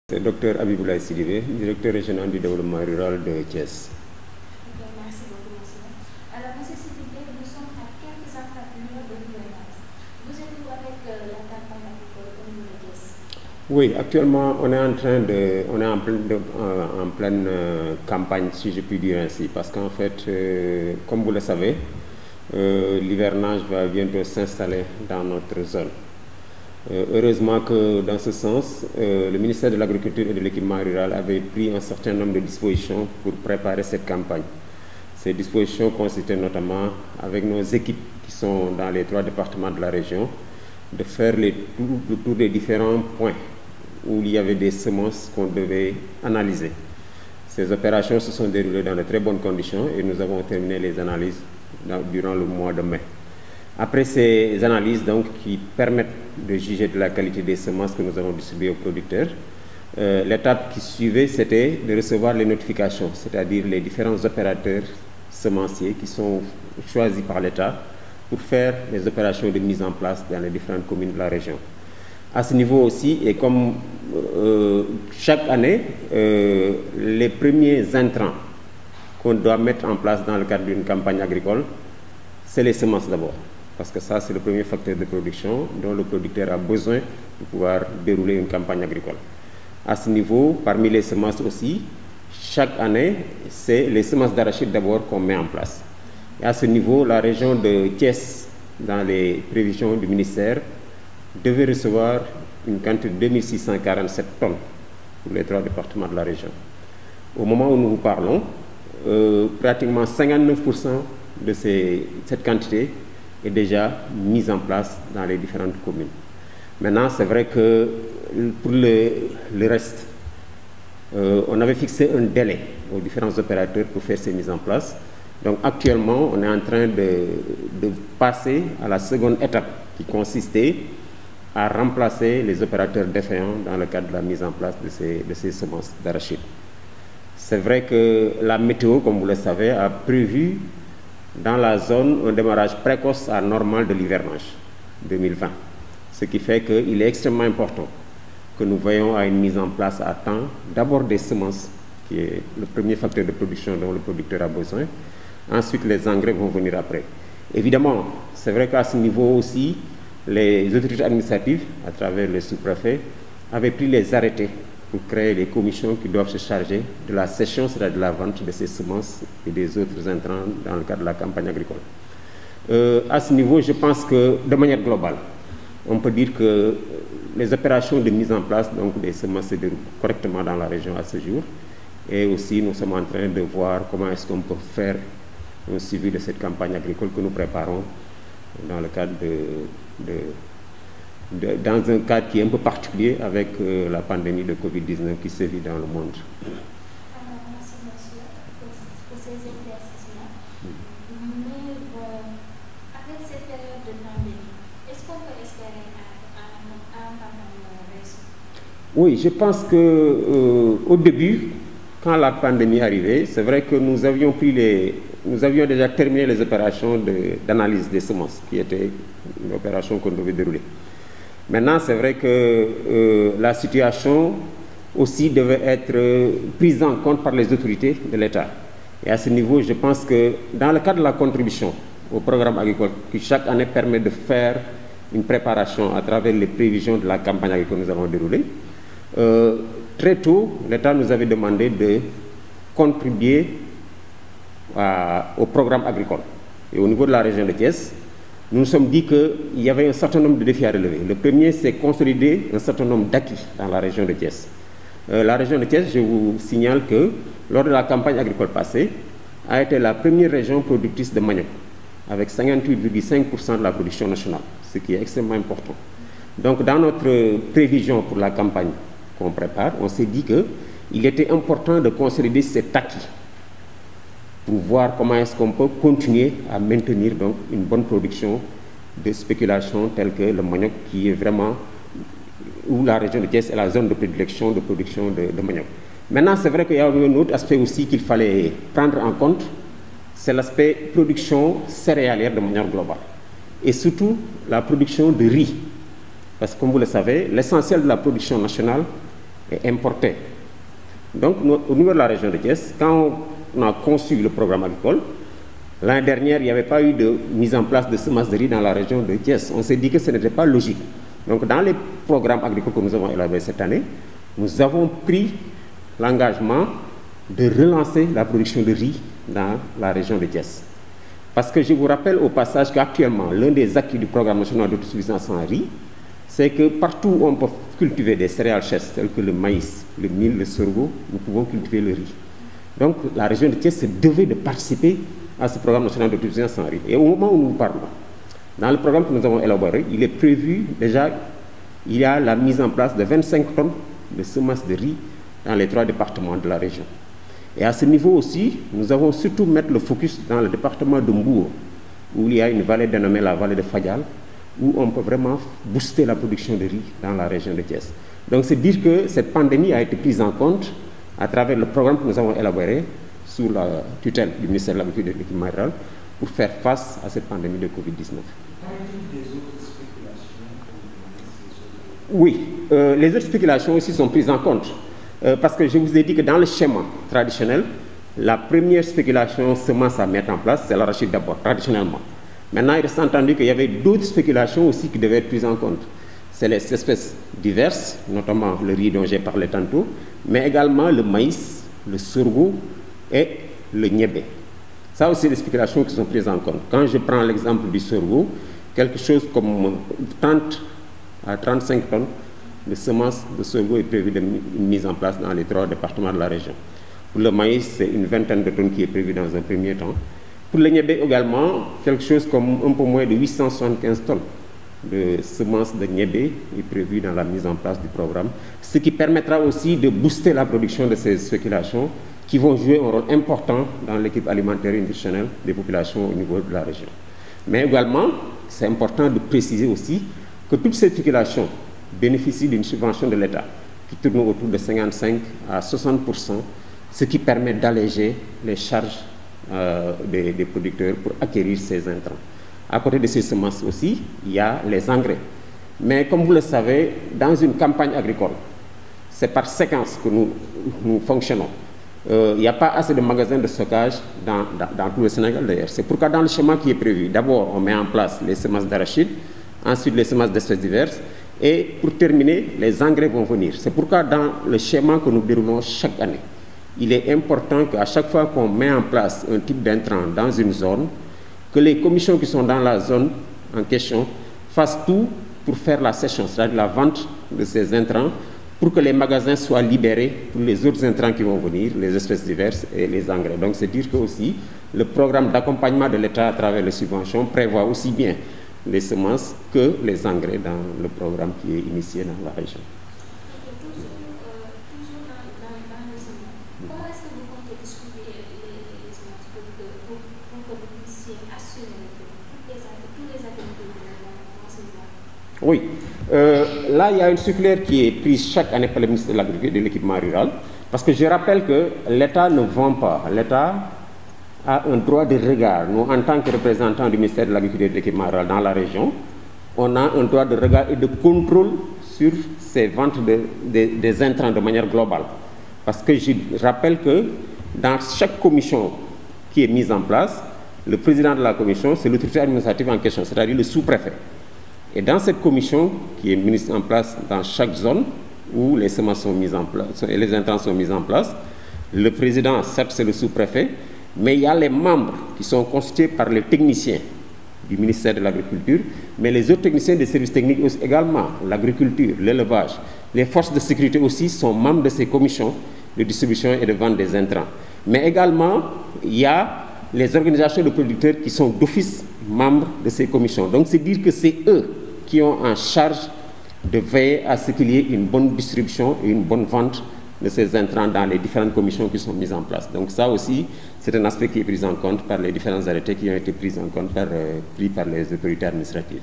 C'est Dr Habiboulaye Sidibé, directeur régional du développement rural de Thiès. Merci beaucoup, monsieur. Alors, monsieur Sidibé, nous sommes à quelques encablures de gouvernance. Vous êtes où avec la campagne agricole au niveau de Thiès? Oui, actuellement, on est en pleine campagne, si je puis dire ainsi, parce qu'en fait, comme vous le savez, l'hivernage va bientôt s'installer dans notre zone. Heureusement que dans ce sens, le ministère de l'Agriculture et de l'Équipement rural avait pris un certain nombre de dispositions pour préparer cette campagne. Ces dispositions consistaient notamment, avec nos équipes qui sont dans les 3 départements de la région, de faire le tour des différents points où il y avait des semences qu'on devait analyser. Ces opérations se sont déroulées dans de très bonnes conditions et nous avons terminé les analyses durant le mois de mai. Après ces analyses donc, qui permettent de juger de la qualité des semences que nous avons distribuées aux producteurs, l'étape qui suivait, c'était de recevoir les notifications, c'est-à-dire les différents opérateurs semenciers qui sont choisis par l'État pour faire les opérations de mise en place dans les différentes communes de la région. À ce niveau aussi, et comme chaque année, les premiers intrants qu'on doit mettre en place dans le cadre d'une campagne agricole, c'est les semences d'abord. Parce que ça, c'est le premier facteur de production dont le producteur a besoin pour pouvoir dérouler une campagne agricole. À ce niveau, parmi les semences aussi, chaque année, c'est les semences d'arachide d'abord qu'on met en place. Et à ce niveau, la région de Thiès, dans les prévisions du ministère, devait recevoir une quantité de 2647 tonnes pour les 3 départements de la région. Au moment où nous vous parlons, pratiquement 59% de cette quantité est déjà mise en place dans les différentes communes. Maintenant, c'est vrai que pour le reste, on avait fixé un délai aux différents opérateurs pour faire ces mises en place. Donc actuellement, on est en train de passer à la seconde étape qui consistait à remplacer les opérateurs défaillants dans le cadre de la mise en place de ces semences d'arachide. C'est vrai que la météo, comme vous le savez, a prévu dans la zone un démarrage précoce à normal de l'hivernage 2020. Ce qui fait qu'il est extrêmement important que nous veillons à une mise en place à temps, d'abord des semences, qui est le premier facteur de production dont le producteur a besoin. Ensuite, les engrais vont venir après. Évidemment, c'est vrai qu'à ce niveau aussi, les autorités administratives, à travers les sous-préfets, avaient pris les arrêtés pour créer les commissions qui doivent se charger de la cession, c'est-à-dire de la vente de ces semences et des autres intrants dans le cadre de la campagne agricole. À ce niveau, je pense que, de manière globale, on peut dire que les opérations de mise en place donc, des semences se déroulent correctement dans la région à ce jour. Et aussi, nous sommes en train de voir comment est-ce qu'on peut faire un suivi de cette campagne agricole que nous préparons dans le cadre dans un cadre qui est un peu particulier avec la pandémie de Covid-19 qui sévit dans le monde. Alors, merci monsieur pour ces éclaircissements. Mais avec cette période de pandémie, est-ce qu'on peut espérer un campagne réussie? Oui, je pense qu'au début, quand la pandémie arrivait, c'est vrai que nous avions déjà terminé les opérations d'analyse des semences, qui était une opération qu'on devait dérouler. Maintenant, c'est vrai que la situation aussi devait être prise en compte par les autorités de l'État. Et à ce niveau, je pense que dans le cadre de la contribution au programme agricole, qui chaque année permet de faire une préparation à travers les prévisions de la campagne agricole que nous avons déroulée, très tôt, l'État nous avait demandé de contribuer au programme agricole. Et au niveau de la région de Thiès, nous nous sommes dit qu'il y avait un certain nombre de défis à relever. Le premier, c'est consolider un certain nombre d'acquis dans la région de Thiès. La région de Thiès, je vous signale que lors de la campagne agricole passée, a été la première région productrice de manioc, avec 58,5% de la production nationale, ce qui est extrêmement important. Donc, dans notre prévision pour la campagne qu'on prépare, on s'est dit qu'il était important de consolider cet acquis pour voir comment est-ce qu'on peut continuer à maintenir donc une bonne production de spéculation telle que le manioc, qui est vraiment où la région de Thiès est la zone de prédilection de production de manioc. Maintenant, c'est vrai qu'il y a un autre aspect aussi qu'il fallait prendre en compte, c'est l'aspect production céréalière de manière globale. et surtout la production de riz. Parce que comme vous le savez, l'essentiel de la production nationale est importé. Donc au niveau de la région de Thiès, quand on a conçu le programme agricole, l'année dernière, il n'y avait pas eu de mise en place de semences de riz dans la région de Thiès. On s'est dit que ce n'était pas logique. Donc dans les programmes agricoles que nous avons élaborés cette année, nous avons pris l'engagement de relancer la production de riz dans la région de Thiès. Parce que je vous rappelle au passage qu'actuellement, l'un des acquis du programme national d'autosuffisance en riz, c'est que partout où on peut cultiver des céréales sèches telles que le maïs, le mil, le sorgho, nous pouvons cultiver le riz. Donc la région de Thiès se devait de participer à ce programme national d'autosuffisance en riz. Et au moment où nous parlons, dans le programme que nous avons élaboré, il est prévu déjà, il y a la mise en place de 25 tonnes de semences de riz dans les 3 départements de la région. Et à ce niveau aussi, nous avons surtout mettre le focus dans le département de Mbour, où il y a une vallée dénommée la vallée de Fadial, où on peut vraiment booster la production de riz dans la région de Thiès. Donc c'est dire que cette pandémie a été prise en compte à travers le programme que nous avons élaboré sous la tutelle du ministère de l'Agriculture et de l'Équipement rural pour faire face à cette pandémie de Covid-19. Oui, les autres spéculations aussi sont prises en compte. Parce que je vous ai dit que dans le schéma traditionnel, la première spéculation semence à mettre en place, c'est l'arachide d'abord, traditionnellement. Maintenant, il est entendu qu'il y avait d'autres spéculations aussi qui devaient être prises en compte. C'est les espèces diverses, notamment le riz dont j'ai parlé tantôt, mais également le maïs, le sorgho et le niébé. Ça aussi, les spéculations qui sont prises en compte. Quand je prends l'exemple du sorgho, quelque chose comme 30 à 35 tonnes de semences de sorgho est prévu de mise en place dans les 3 départements de la région. Pour le maïs, c'est une vingtaine de tonnes qui est prévue dans un premier temps. Pour le niébé également, quelque chose comme un peu moins de 875 tonnes de semences de niébé est prévu dans la mise en place du programme, ce qui permettra aussi de booster la production de ces spéculations qui vont jouer un rôle important dans l'équipe alimentaire et nutritionnelle des populations au niveau de la région. Mais également, c'est important de préciser aussi que toutes ces spéculations bénéficient d'une subvention de l'État qui tourne autour de 55 à 60%, ce qui permet d'alléger les charges des producteurs pour acquérir ces intrants. À côté de ces semences aussi, il y a les engrais. Mais comme vous le savez, dans une campagne agricole, c'est par séquence que nous fonctionnons. Il n'y a pas assez de magasins de stockage dans tout le Sénégal d'ailleurs. C'est pourquoi dans le schéma qui est prévu, d'abord on met en place les semences d'arachide, ensuite les semences d'espèces diverses, et pour terminer, les engrais vont venir. C'est pourquoi dans le schéma que nous déroulons chaque année, il est important qu'à chaque fois qu'on met en place un type d'intrant dans une zone, que les commissions qui sont dans la zone en question fassent tout pour faire la cession, c'est-à-dire la vente de ces intrants, pour que les magasins soient libérés pour les autres intrants qui vont venir, les espèces diverses et les engrais. Donc c'est dire que aussi le programme d'accompagnement de l'État à travers les subventions prévoit aussi bien les semences que les engrais dans le programme qui est initié dans la région. Toujours dans le semences, comment est-ce que vous comptez distribuer les semences pour que vous puissiez assurer que tous les agriculteurs vont recevoir? Oui. Là, il y a une circulaire qui est prise chaque année par le ministre de l'Agriculture et de l'Équipement rural, parce que je rappelle que l'État ne vend pas. L'État a un droit de regard. Nous, en tant que représentants du ministère de l'Agriculture et de l'Équipement rural dans la région, on a un droit de regard et de contrôle sur ces ventes des intrants de manière globale. Parce que je rappelle que dans chaque commission qui est mise en place, le président de la commission, c'est l'autorité administrative en question, c'est-à-dire le sous-préfet. Et dans cette commission qui est mise en place dans chaque zone où les semences sont mises en place et les intrants sont mis en place, le président, certes c'est le sous-préfet, mais il y a les membres qui sont constitués par les techniciens du ministère de l'Agriculture, mais les autres techniciens des services techniques aussi également, l'agriculture, l'élevage, les forces de sécurité aussi sont membres de ces commissions de distribution et de vente des intrants. Mais également, il y a les organisations de producteurs qui sont d'office membres de ces commissions. Donc c'est dire que c'est eux qui ont en charge de veiller à ce qu'il y ait une bonne distribution et une bonne vente de ces intrants dans les différentes commissions qui sont mises en place. Donc ça aussi, c'est un aspect qui est pris en compte par les différents arrêtés qui ont été pris en compte pris par les autorités administratives.